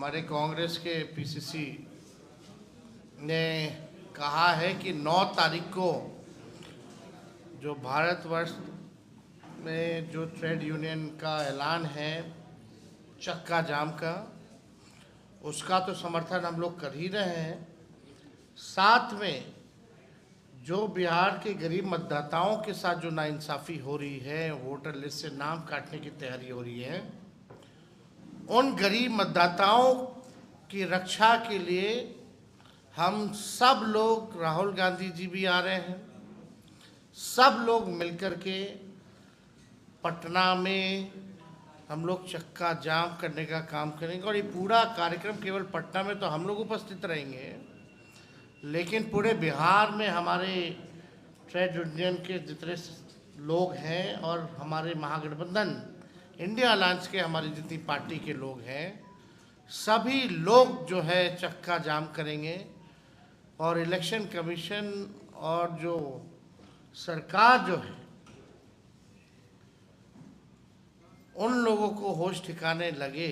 हमारे कांग्रेस के पीसीसी ने कहा है कि 9 तारीख को जो भारतवर्ष में जो ट्रेड यूनियन का ऐलान है चक्का जाम का, उसका तो समर्थन हम लोग कर ही रहे हैं। साथ में जो बिहार के गरीब मतदाताओं के साथ जो नाइंसाफ़ी हो रही है, वोटर लिस्ट से नाम काटने की तैयारी हो रही है, उन गरीब मतदाताओं की रक्षा के लिए हम सब लोग, राहुल गांधी जी भी आ रहे हैं, सब लोग मिलकर के पटना में हम लोग चक्का जाम करने का काम करेंगे। और ये पूरा कार्यक्रम केवल पटना में तो हम लोग उपस्थित रहेंगे, लेकिन पूरे बिहार में हमारे ट्रेड यूनियन के जितने लोग हैं और हमारे महागठबंधन इंडिया अलायंस के हमारी जितनी पार्टी के लोग हैं, सभी लोग जो है चक्का जाम करेंगे। और इलेक्शन कमीशन और जो सरकार जो है, उन लोगों को होश ठिकाने लगे,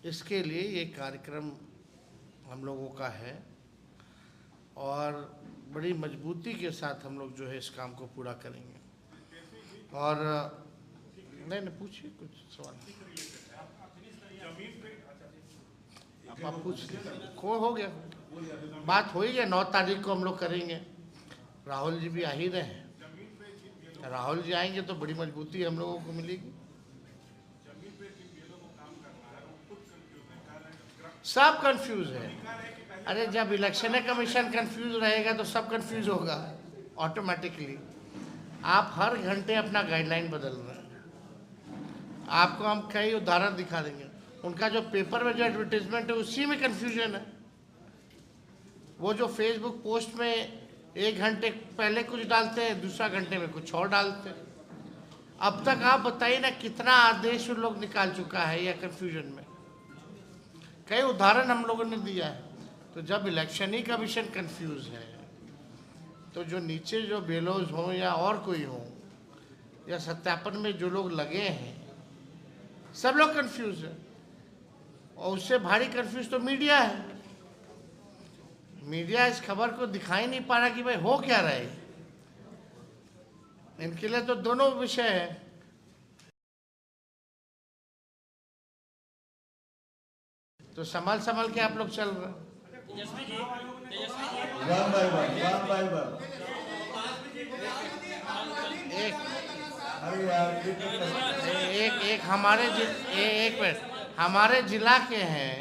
इसके लिए ये कार्यक्रम हम लोगों का है। और बड़ी मजबूती के साथ हम लोग जो है इस काम को पूरा करेंगे। और नहीं पूछिए कुछ सवाल। आप पूछिए, को हो गया, बात हो ही गया। 9 तारीख को हम लोग करेंगे। राहुल जी भी आ ही रहे हैं। राहुल जी आएंगे तो बड़ी मजबूती हम लोगों को मिलेगी। सब कंफ्यूज है। अरे जब इलेक्शन कमीशन कंफ्यूज रहेगा तो सब कंफ्यूज होगा ऑटोमेटिकली। आप हर घंटे अपना गाइडलाइन बदल रहे हैं। आपको हम कई उदाहरण दिखा देंगे। उनका जो पेपर में जो एडवर्टीजमेंट है उसी में कंफ्यूजन है। वो जो फेसबुक पोस्ट में 1 घंटे पहले कुछ डालते हैं, दूसरा घंटे में कुछ और डालते हैं। अब तक आप बताइए ना कितना आदेश उन लोग निकाल चुका है या कंफ्यूजन में। कई उदाहरण हम लोगों ने दिया है। तो जब इलेक्शन ही कमीशन कंफ्यूज है तो जो नीचे जो बेलोज हों या और कोई हो या सत्यापन में जो लोग लगे हैं, सब लोग कंफ्यूज है। और उससे भारी कंफ्यूज तो मीडिया है। मीडिया इस खबर को दिखाई नहीं पा रहा कि भाई हो क्या रहा है। इनके लिए तो दोनों विषय है। तो संभल के आप लोग चल रहे हैं। एक हमारे जिला के हैं,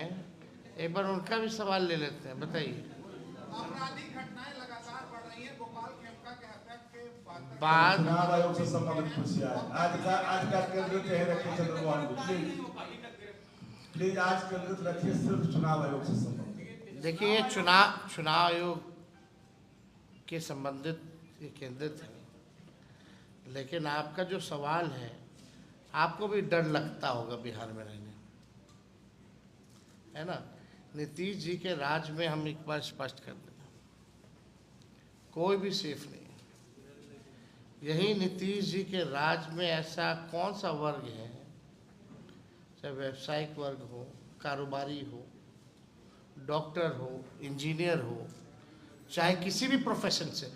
एक बार उनका भी सवाल ले लेते हैं। बताइए। आपराधिक घटनाएं लगातार बढ़ रही हैं। गोपाल खेमका के हत्या के बाद चुनाव आयोग से संबंधित पूछिए। आज का केंद्र चेहरे रखिए चंद्रमोहन प्लीज आज केंद्रित रखिए सिर्फ चुनाव आयोग से संबंधित। देखिए, ये चुनाव आयोग के संबंधित ये केंद्रित है, लेकिन आपका जो सवाल है, आपको भी डर लगता होगा बिहार में रहने, है ना। नीतीश जी के राज में हम एक बार स्पष्ट कर दें, कोई भी सेफ नहीं है। यही नीतीश जी के राज में ऐसा कौन सा वर्ग है, चाहे व्यावसायिक वर्ग हो, कारोबारी हो, डॉक्टर हो, इंजीनियर हो, चाहे किसी भी प्रोफेशन से,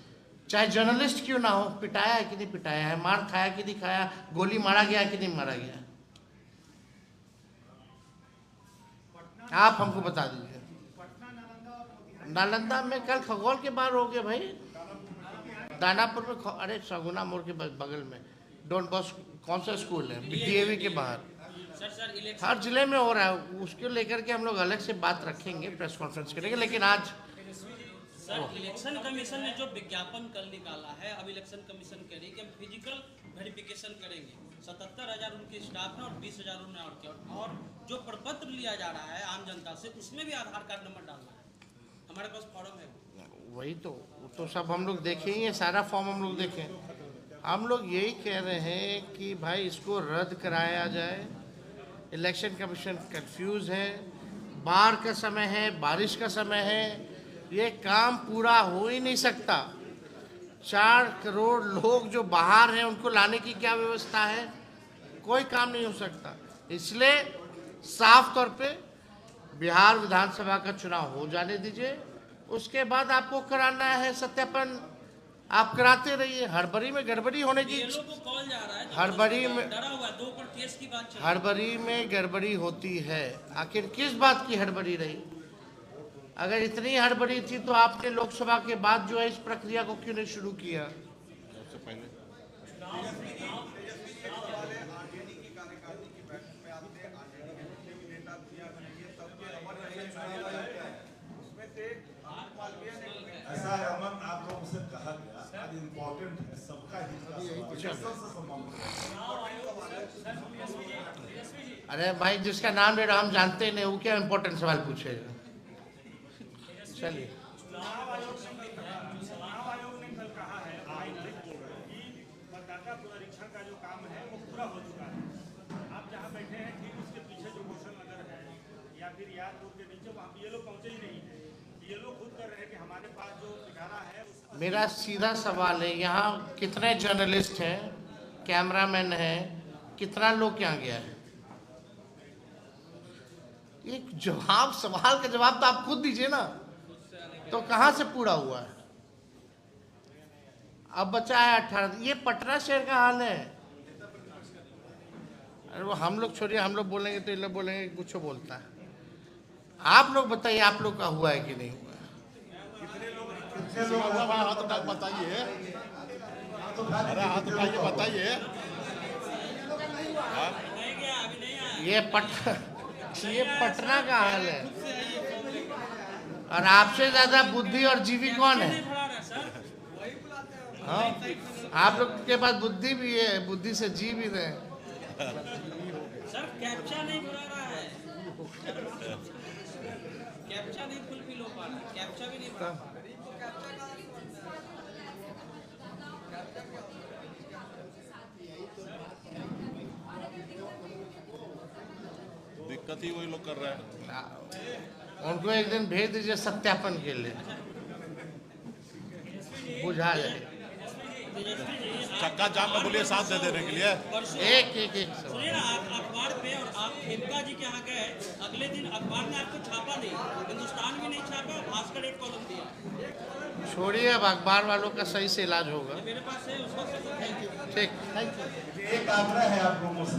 चाहे जर्नलिस्ट क्यों ना हो, पिटाया है कि नहीं पिटाया है, मार खाया कि नहीं खाया, गोली मारा गया कि नहीं मारा गया, आप हमको बता दीजिए। नालंदा में कल खगोल के बाहर हो गया भाई, दानापुर में, अरे सगुना मोड़ के बगल में डोंट बॉस कौन सा स्कूल है, डीएवी के बाहर। हर जिले में हो रहा है। उसको लेकर के हम लोग अलग से बात रखेंगे, प्रेस कॉन्फ्रेंस करेंगे। लेकिन आज सर, इलेक्शन कमीशन ने जो विज्ञापन कल निकाला है, अब इलेक्शन कमीशन कह रही है कि हम फिजिकल वेरिफिकेशन करेंगे। 77,000 उनके स्टाफ है और 20,000 उन्हें और क्या। और जो प्रपत्र लिया जा रहा है आम जनता से, उसमें भी आधार कार्ड नंबर डालना है। हमारे पास फॉर्म है, वही तो सब हम लोग देखेंगे, सारा फॉर्म हम लोग देखें। हम लोग यही कह रहे हैं कि भाई इसको रद्द कराया जाए। इलेक्शन कमीशन कंफ्यूज है, बाढ़ का समय है, बारिश का समय है, ये काम पूरा हो ही नहीं सकता। 4 करोड़ लोग जो बाहर हैं उनको लाने की क्या व्यवस्था है, कोई काम नहीं हो सकता। इसलिए साफ तौर पे बिहार विधानसभा का चुनाव हो जाने दीजिए, उसके बाद आपको कराना है सत्यापन, आप कराते रहिए। हड़बड़ी में गड़बड़ी होने की, BLO को कॉल जा रहा है, हड़बड़ी में डरा हुआ है, 2 पर केस की बात चल रही है। हड़बड़ी में गड़बड़ी होती है। आखिर किस बात की हड़बड़ी रही? अगर इतनी हड़बड़ी थी तो आपने लोकसभा के बाद जो है इस प्रक्रिया को क्यों नहीं शुरू किया? ऐसा है अमन, आप लोगों से कहा गया आज इम्पोर्टेंट है, सबका हित का सवाल है। अरे भाई, जिसका नाम ले रहा हम जानते नहीं, वो क्या इम्पोर्टेंट सवाल पूछेगा? चलिए, चुनाव आयोग ने कल कहा है कि मतदाता पुनरीक्षण का जो काम है वो पूरा हो चुका है। आप जहां बैठे हैं ठीक उसके पीछे जो घोषण नगर है या फिर यादपुर के नीचे, वहाँ BLO पहुंचे ही नहीं है। BLO खुद कर रहे हैं कि हमारे पास जो पिटारा है मेरा सीधा सवाल है, यहाँ कितने जर्नलिस्ट हैं, कैमरामैन हैं, कितना लोग यहाँ गया है? एक जवाब, सवाल का जवाब तो आप खुद दीजिए ना। तो कहाँ से पूरा हुआ है? अब बचा है 18। ये पटना शहर का हाल है। अरे वो हम लोग छोड़िए, हम लोग बोलेंगे तो ये लोग बोलेंगे कुछ बोलता है। आप लोग बताइए, आप लोग का हुआ है कि नहीं हुआ? कितने लोग हाथ उठा बताइए, अरे हाथ उठाइए बताइए। नहीं गया, अभी नहीं आया। ये पटना का हाल है। और आपसे ज्यादा बुद्धि और जीवी कौन है? नहीं भरा रहा है सर। हाँ, आप लोग के पास बुद्धि भी है, बुद्धि से जी भी रहे। सर कैप्चा नहीं भरा रहा है, कैप्चा नहीं फुलफिल हो पा रहा है, कैप्चा भी नहीं भरा पा रहा है। दिक्कत ही वही लोग कर रहे हैं। उनको एक दिन भेज दीजिए सत्यापन के लिए, बुझा जाए। चक्का जाम में बोलिए साथ दे देने के लिए। एक एक एक सवाल। सुनिए ना, आप अखबार पे और आप खेमका जी के यहाँ गए, अगले दिन अखबार ने आपको छापा नहीं, हिंदुस्तान भी नहीं छापा, भास्कर एक कॉलम दिया। छोड़िए, अब अखबार वालों का सही से इलाज होगा। मेरे पास है उसका। ठीक, थैंक यू। एक आग्रह है आप लोगों से।